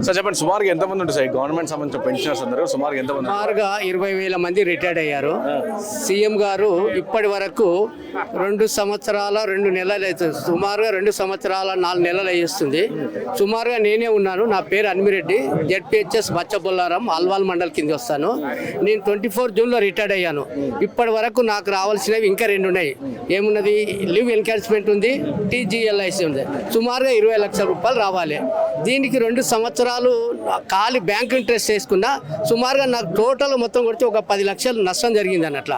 Sir చెప్పండి, సుమారుగా ఎంతమంది ఉంటుంది సార్ గవర్నమెంట్ సంబంధించిన పెన్షనర్స్ అందరూ సుమారుగా ఎంతమంది? సుమారుగా 20,000 మంది రిటైర్డ్ అయ్యారు. సీఎం గారు ఇప్పటి వరకు 2 సంవత్సరాల 2 నెలలు అవుతుంది, సుమారుగా 2 సంవత్సరాల 4 నెలలు అయ్యేస్తుంది. సుమారుగా నేనే ఉన్నాను. నా పేరు అన్మిరెడ్డి, జెడ్పిహెచ్ఎస్ బచ్చబొల్లారం అల్వాల్ మండల్ కింద వస్తాను. నేను 24 జూన్లో రిటైర్డ్ అయ్యాను. ఇప్పటి వరకు నాకు రావాల్సినవి ఇంకా 2 ఉన్నాయి. ఏమున్నది, లివ్ ఎన్కాష్మెంట్ ఉంది, టీజీఎల్ఐసి ఉంది. సుమారుగా 20 లక్షల రూపాయలు రావాలి. దీనికి 2 సంవత్సరాలు ఖాళీ బ్యాంక్ ఇంట్రెస్ట్ వేసుకున్నా సుమారుగా నాకు టోటల్ మొత్తం కొడితే ఒక 10 లక్షలు నష్టం జరిగింది అన్నట్ల.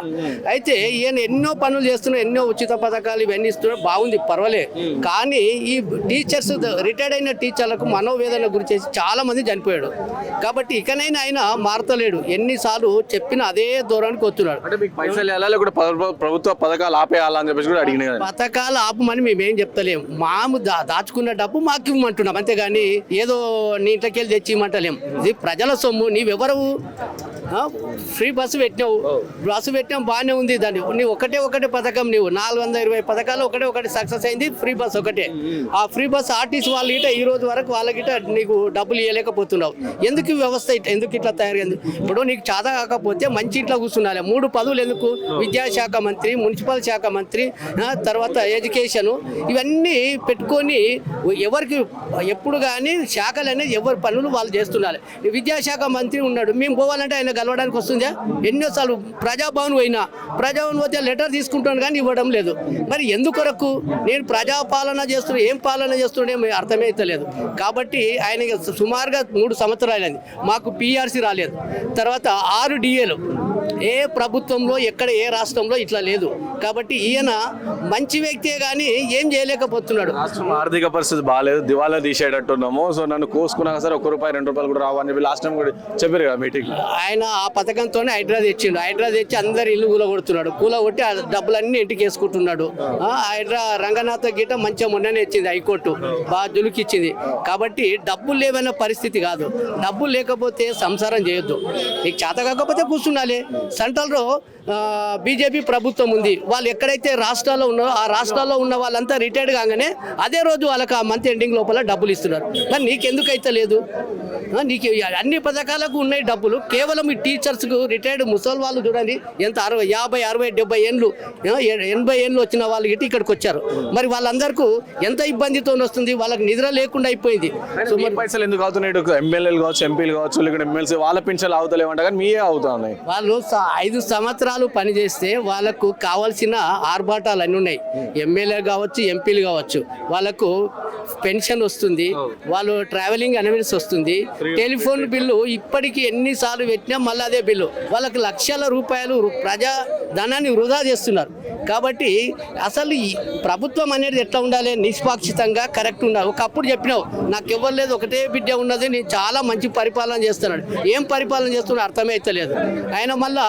అయితే ఈయన ఎన్నో పనులు చేస్తున్నా, ఎన్నో ఉచిత పథకాలు ఇవన్నీ ఇస్తున్నా, బాగుంది, పర్వాలే. కానీ ఈ టీచర్స్, రిటైర్డ్ అయిన టీచర్లకు మనోవేదన గురి చేసి చాలా మంది చనిపోయాడు. కాబట్టి ఇకనైనా ఆయన మారతలేడు. ఎన్నిసార్లు చెప్పినా అదే దూరానికి వస్తున్నాడు. అంటే మీకు పైసలు ఎలా కూడా ప్రభుత్వ పథకాలు ఆపేయాలని చెప్పేసి కూడా అడిగిన పథకాలు ఆపమని మేమేం చెప్తలేం. మాము దాచుకున్న డబ్బు మాకు ఇవ్వమంటున్నాం, అంతేగాని ఏదో నీ ఇంట్లోకెళ్ళి తెచ్చి ఇవ్వమంటలేం. ఇది ప్రజల సొమ్ము. నీవెవరు? ఫ్రీ బస్సు పెట్టినావు, బాగానే ఉంది. దాన్ని నీ ఒకటే పథకం, నీవు 420 పథకాలు ఒకటి సక్సెస్ అయింది. ఫ్రీ బస్ ఒకటే. ఆ ఫ్రీ బస్ ఆర్టీసీ వాళ్ళు గిట ఈ రోజు వరకు వాళ్ళకిట నీకు డబ్బులు ఇవ్వలేకపోతున్నావు. ఎందుకు ఈ వ్యవస్థ ఎందుకు ఇట్లా తయారైంది? ఇప్పుడు నీకు చేత కాకపోతే మంచి ఇంట్లో కూర్చున్నాలి. 3 పదవులు ఎందుకు? విద్యాశాఖ మంత్రి, మున్సిపల్ శాఖ మంత్రి, తర్వాత ఎడ్యుకేషన్, ఇవన్నీ పెట్టుకొని ఎవరికి ఎప్పుడు కానీ శాఖలు అనేది ఎవరి పనులు వాళ్ళు చేస్తున్నారు. విద్యాశాఖ మంత్రి ఉన్నాడు, మేము పోవాలంటే ఆయన కలవడానికి వస్తుందా? ఎన్నోసార్లు ప్రజాభవన్ పోతే లెటర్ తీసుకుంటాను కానీ ఇవ్వడం లేదు. మరి ఎందుకొరకు? నేను ప్రజాపాలన చేస్తున్నా, ఏం పాలన చేస్తున్నా అర్థమైతలేదు. కాబట్టి ఆయన సుమారుగా 3 సంవత్సరాలైంది, మాకు పిఆర్సీ రాలేదు. తర్వాత 6 డిఏలు ఏ ప్రభుత్వంలో ఎక్కడ ఏ రాష్ట్రంలో ఇట్లా లేదు. కాబట్టి ఈయన మంచి వ్యక్తే కానీ ఏం చేయలేకపోతున్నాడు. రాష్ట్రం ఆర్థిక పరిస్థితి బాగాలేదు, దివాలా తీసేటట్టున్నాము. సో నన్ను కోసుకున్నా సరే ₹1, ₹2 కూడా రావని చెప్పి లాస్ట్ టైం కూడా చెప్పారు కదా మీటింగ్. ఆయన ఆ పథకంతోనే హైడ్రా తెచ్చిండు. హైడ్రా తెచ్చి అందరు ఇల్లు కూలగొట్టి ఆ డబ్బులన్నీ ఇంటికి వేసుకుంటున్నాడు. హైడ్రా రంగనాథ గీట మంచిగా మొన్ననే ఇచ్చింది హైకోర్టు, బాగా జులుకిచ్చింది. కాబట్టి డబ్బులు లేవన్న పరిస్థితి కాదు. డబ్బులు లేకపోతే సంసారం చేయొద్దు. నీకు చేత కాకపోతే కూర్చున్నాలే. సెంట్రల్లో బీజేపీ ప్రభుత్వం ఉంది. వాళ్ళు ఎక్కడైతే రాష్ట్రాల్లో ఉన్నారో ఆ రాష్ట్రాల్లో ఉన్న వాళ్ళంతా రిటైర్డ్ కాగానే అదే రోజు వాళ్ళకి ఆ మంత్ ఎండింగ్ లోపల డబ్బులు ఇస్తున్నారు. మరి నీకెందుకు అయితే లేదు? నీకు అన్ని పథకాలకు ఉన్నాయి డబ్బులు. కేవలం ఈ టీచర్స్కు రిటైర్డ్ ముసలి వాళ్ళు చూడండి ఎంత 60, 50, 60, 70 ఏళ్ళు, 80 ఏళ్ళు వచ్చిన వాళ్ళు ఇటు ఇక్కడికి వచ్చారు. మరి వాళ్ళందరికీ ఎంత ఇబ్బందితో వస్తుంది? వాళ్ళకి నిద్ర లేకుండా అయిపోయింది. సో మరి పైసలు ఎందుకు అవుతున్నాయి? ఎమ్మెల్యేలు కావచ్చు, ఎంపీలు కావచ్చు, లేకుంటే ఎమ్మెల్సీ వాళ్ళ పెన్షన్లు అవుతలేమంట కానీ మీయే అవుతున్నాయి. వాళ్ళు 5 సంవత్సరాలు పనిచేస్తే వాళ్ళకు కావాల్సిన ఆర్భాటాలు అన్నీ ఉన్నాయి. ఎమ్మెల్యే కావచ్చు, ఎంపీలు కావచ్చు, వాళ్ళకు పెన్షన్ వస్తుంది, వాళ్ళు ట్రావెలింగ్ అలవెన్స్ వస్తుంది, టెలిఫోన్ బిల్లు ఇప్పటికీ ఎన్నిసార్లు పెట్టినా మళ్ళీ అదే బిల్లు. వాళ్ళకి లక్షల రూపాయలు ప్రజా ధనాన్ని వృధా చేస్తున్నారు. కాబట్టి అసలు ఈ ప్రభుత్వం అనేది ఎట్లా ఉండాలి? నిష్పాక్షితంగా కరెక్ట్ ఉండాలి. ఒకప్పుడు చెప్పినావు నాకు ఎవరు లేదు, ఒకటే బిడ్డ ఉన్నది, నేను చాలా మంచి పరిపాలన చేస్తున్నాడు. ఏం పరిపాలన చేస్తున్నా అర్థమైతలేదు. ఆయన మళ్ళా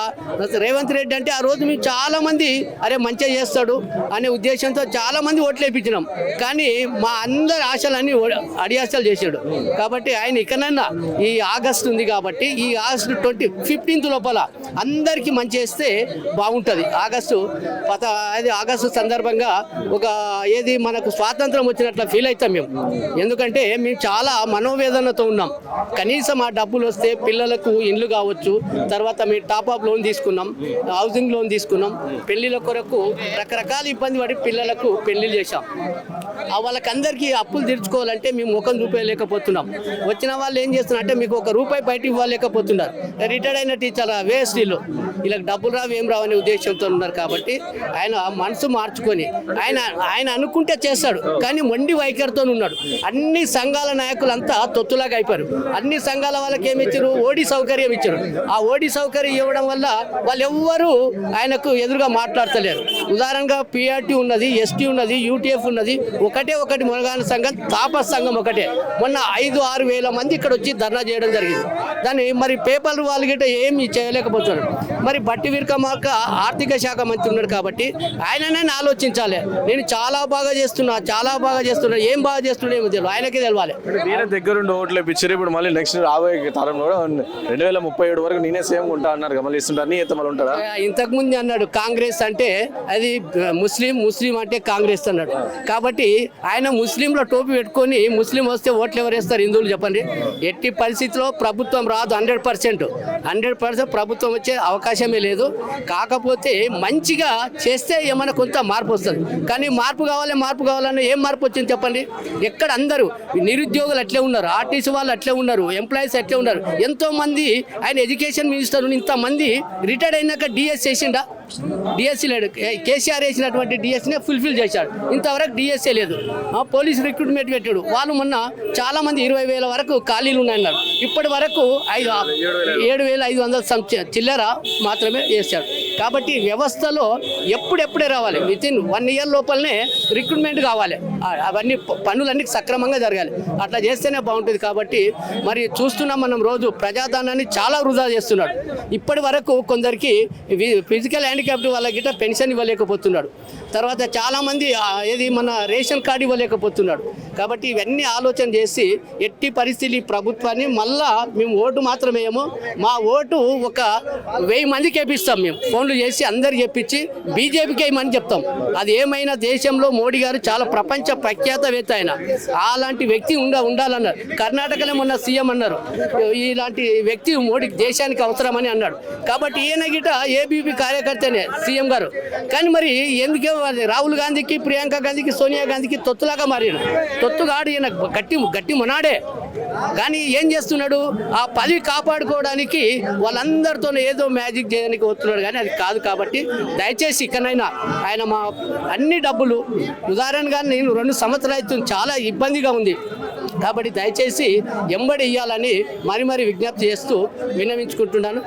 రేవంత్ రెడ్డి అంటే ఆ రోజు మేము చాలా మంది అరే మంచిగా చేస్తాడు అనే ఉద్దేశంతో చాలా మంది ఓట్లు వేయించినాం. కానీ మా అందరి ఆశలన్నీ అడియాసలు చేశాడు. కాబట్టి ఆయన ఇకనన్నా ఈ ఆగస్టు ఉంది కాబట్టి ఈ ఆగస్టు 15th లోపల అందరికీ మంచి చేస్తే బాగుంటుంది. ఆగస్టు సందర్భంగా ఒక మనకు స్వాతంత్రం వచ్చినట్లు ఫీల్ అవుతాం మేము. ఎందుకంటే మేము చాలా మనోవేదనతో ఉన్నాం. కనీసం ఆ డబ్బులు వస్తే పిల్లలకు ఇండ్లు కావచ్చు, తర్వాత మేము టాప్అప్ లోన్ తీసుకున్నాం, హౌసింగ్ లోన్ తీసుకున్నాం, పెళ్లిల కొరకు రకరకాల ఇబ్బంది పడి పిల్లలకు పెళ్లిళ్ళు చేశాం. వాళ్ళకందరికీ అప్పులు తీర్చుకోవాలంటే మేము ముఖం చూపలేకపోతున్నాం. వచ్చిన వాళ్ళు ఏం చేస్తున్నారు అంటే మీకు ₹1 బయట ఇవ్వలేకపోతున్నారు. రిటైర్డ్ అయిన టీచర్ వేస్టీలు వీళ్ళకి డబ్బులు రావు ఏం రావనే ఉద్దేశంతో ఉన్నారు. కాబట్టి ఆయన మనసు మార్చుకొని ఆయన అనుకుంటే చేస్తాడు, కానీ మొండి వైఖరితో ఉన్నాడు. అన్ని సంఘాల నాయకులంతా తొత్తులాగా అయిపోయారు. అన్ని సంఘాల వాళ్ళకి ఏమి ఇచ్చారు? ఓడి సౌకర్యం ఇచ్చారు. ఆ ఓడి సౌకర్యం ఇవ్వడం వల్ల వాళ్ళు ఎవ్వరూ ఆయనకు ఎదురుగా మాట్లాడతలేరు. ఉదాహరణగా పిఆర్టీ ఉన్నది, ఎస్టీ ఉన్నది, యూటీఎఫ్ ఉన్నది, ఒకటి మునగాన సంఘం, తాపస్ సంఘం ఒకటే. మొన్న 5-6 వేల మంది ఇక్కడ వచ్చి ధర్నా చేయడం జరిగింది. దాన్ని మరి పేపర్ వాళ్ళు గిట్ట ఏమి చేయలేకపోతున్నారు. మరి బట్టి విక్రమార్క ఆర్థిక శాఖ మంత్రి ఉన్నాడు కాబట్టి కాబట్టి ఆయననే ఆలోచించాలి. నేను చాలా బాగా చేస్తున్నా ఏం బాగా చేస్తున్నా ఏమో తెలియదు, ఆయనకే తెలవాలి. నేనే దగ్గరుండి ఓట్లు ఇప్పించారు. ఇప్పుడు మళ్ళీ నెక్స్ట్ రాబోయే తరంలో 2037 వరకు నేనే సేమ్ ఉంటా అన్నారు కదా, మళ్ళీ ఇస్తుంటారు. నీ ఎత్త మళ్ళీ ఉంటారా? ఇంతకు ముందు అన్నాడు కాంగ్రెస్ అంటే అది ముస్లిం అంటే కాంగ్రెస్ అన్నాడు. కాబట్టి ఆయన ముస్లింలో టోపీ పెట్టుకొని ముస్లిం వస్తే ఓట్లు ఎవరు వేస్తారు? హిందువులు చెప్పండి. ఎట్టి పరిస్థితిలో ప్రభుత్వం రాదు. 100% ప్రభుత్వం వచ్చే అవకాశమే లేదు. కాకపోతే మంచిగా చేస్తే ఏమైనా కొంత మార్పు వస్తుంది. కానీ మార్పు కావాలని ఏం మార్పు వచ్చింది చెప్పండి? ఎక్కడ అందరూ నిరుద్యోగులు అట్లే ఉన్నారు, ఆర్టీసీ వాళ్ళు అట్లే ఉన్నారు, ఎంప్లాయీస్ అట్లే ఉన్నారు. ఎంతో మంది ఆయన ఎడ్యుకేషన్ మినిస్టర్ ఇంతమంది రిటైర్డ్ అయినాక డిఎస్ చేసిండా? డిఎస్సీ లేడు. కేసీఆర్ వేసినటువంటి డిఎస్సీనే ఫుల్ఫిల్ చేశాడు. ఇంతవరకు డిఎస్సీ లేదు. పోలీస్ రిక్రూట్మెంట్ పెట్టాడు. వాళ్ళు మొన్న చాలా మంది 20,000 వరకు ఖాళీలు ఉన్నాయన్నారు. ఇప్పటి వరకు 7,500 చిల్లర మాత్రమే వేశాడు. కాబట్టి వ్యవస్థలో ఎప్పుడెప్పుడే రావాలి. వితిన్ 1 ఇయర్ లోపలనే రిక్రూట్మెంట్ కావాలి. అవన్నీ పనులన్నీ సక్రమంగా జరగాలి. అట్లా చేస్తేనే బాగుంటుంది. కాబట్టి మరి చూస్తున్నాం మనం, రోజు ప్రజాధనాన్ని చాలా వృధా చేస్తున్నాడు. ఇప్పటి వరకు కొందరికి ఫిజికల్ హ్యాండిక్యాప్డ్ వాళ్ళకి పెన్షన్ ఇవ్వలేకపోతున్నాడు. తర్వాత చాలామంది ఏది మన రేషన్ కార్డు ఇవ్వలేకపోతున్నాడు. కాబట్టి ఇవన్నీ ఆలోచన చేసి ఎట్టి పరిస్థితి ఈ ప్రభుత్వాన్ని మళ్ళా మేము ఓటు మాత్రం వేయము. మా ఓటు ఒక 1000 మందికి వేపిస్తాం. మేము ఫోన్లు చేసి అందరికి చెప్పించి బీజేపీకి వేయమని చెప్తాం. అది ఏమైనా దేశంలో మోడీ గారు చాలా ప్రపంచ ప్రఖ్యాతవేత్త ఆయన. అలాంటి వ్యక్తి ఉండాలన్నారు. కర్ణాటకలో మొన్న సీఎం అన్నారు ఇలాంటి వ్యక్తి మోడీ దేశానికి అవసరమని అన్నాడు. కాబట్టి ఈయన గిట ఏబీపీ కార్యకర్తనే సీఎం గారు. కానీ మరి ఎందుకే రాహుల్ గాంధీకి, ప్రియాంక గాంధీకి, సోనియా గాంధీకి తొత్తులాగా మారాడు. తొత్తుగాడు ఈయన గట్టి మొనాడే. కానీ ఏం చేస్తున్నాడు? ఆ పదవి కాపాడుకోవడానికి వాళ్ళందరితో ఏదో మ్యాజిక్ చేయడానికి వస్తున్నాడు. కానీ అది కాదు. కాబట్టి దయచేసి ఇకనైనా ఆయన మా అన్ని డబ్బులు ఉదాహరణగా నేను 2 సంవత్సరాలు అవుతుంది, చాలా ఇబ్బందిగా ఉంది. కాబట్టి దయచేసి ఎంబడి ఇవ్వాలని మరి విజ్ఞప్తి చేస్తూ విన్నవించుకుంటున్నాను.